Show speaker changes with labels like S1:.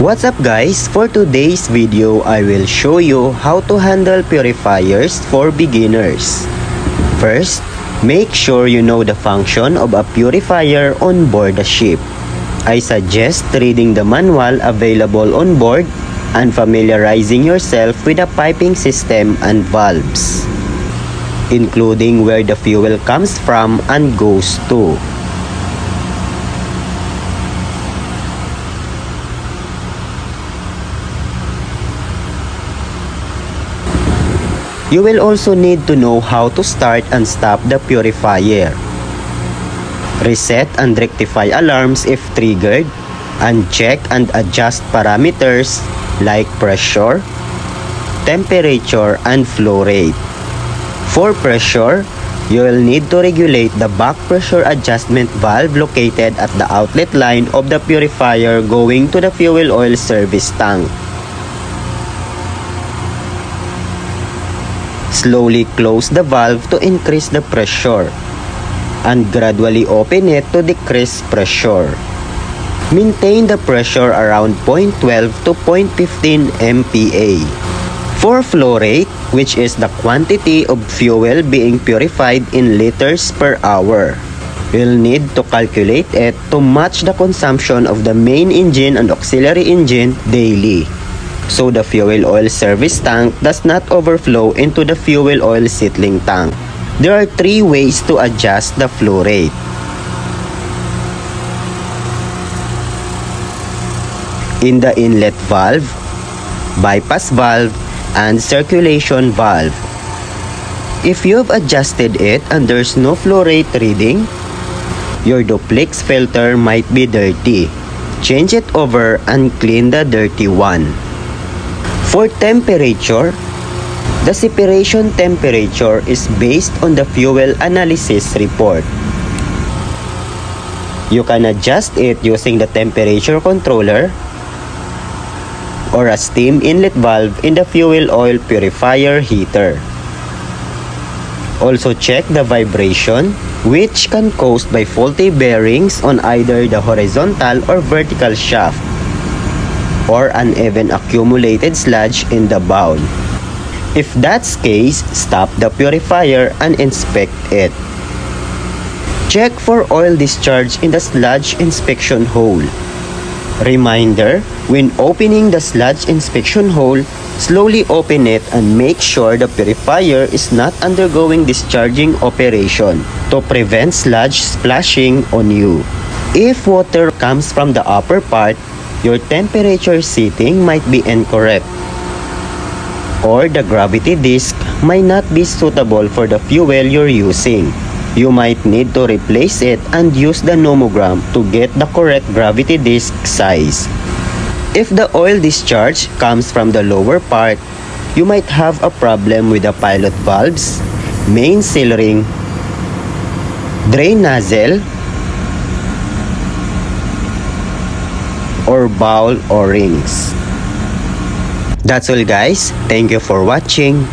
S1: What's up guys? For today's video, I will show you how to handle purifiers for beginners. First, make sure you know the function of a purifier on board the ship. I suggest reading the manual available on board and familiarizing yourself with the piping system and valves, including where the fuel comes from and goes to. You will also need to know how to start and stop the purifier, reset and rectify alarms if triggered, and check and adjust parameters like pressure, temperature, and flow rate. For pressure, you will need to regulate the back pressure adjustment valve located at the outlet line of the purifier going to the fuel oil service tank. Slowly close the valve to increase the pressure and gradually open it to decrease pressure. Maintain the pressure around 0.12 to 0.15 MPa. For flow rate, which is the quantity of fuel being purified in liters per hour, you'll need to calculate it to match the consumption of the main engine and auxiliary engine daily, so the fuel oil service tank does not overflow into the fuel oil settling tank. There are 3 ways to adjust the flow rate. In the inlet valve, bypass valve, and circulation valve. If you've adjusted it and there's no flow rate reading, your duplex filter might be dirty. Change it over and clean the dirty one. For temperature, the separation temperature is based on the fuel analysis report. You can adjust it using the temperature controller or a steam inlet valve in the fuel oil purifier heater. Also check the vibration, which can caused by faulty bearings on either the horizontal or vertical shaft, or uneven accumulated sludge in the bowl. If that's case, stop the purifier and inspect it. Check for oil discharge in the sludge inspection hole. Reminder, when opening the sludge inspection hole, slowly open it and make sure the purifier is not undergoing discharging operation to prevent sludge splashing on you. If water comes from the upper part, your temperature setting might be incorrect, or the gravity disc might not be suitable for the fuel you're using. You might need to replace it and use the nomogram to get the correct gravity disc size. If the oil discharge comes from the lower part, you might have a problem with the pilot valves, main seal ring, drain nozzle, or bowl O-rings. That's all guys. Thank you for watching.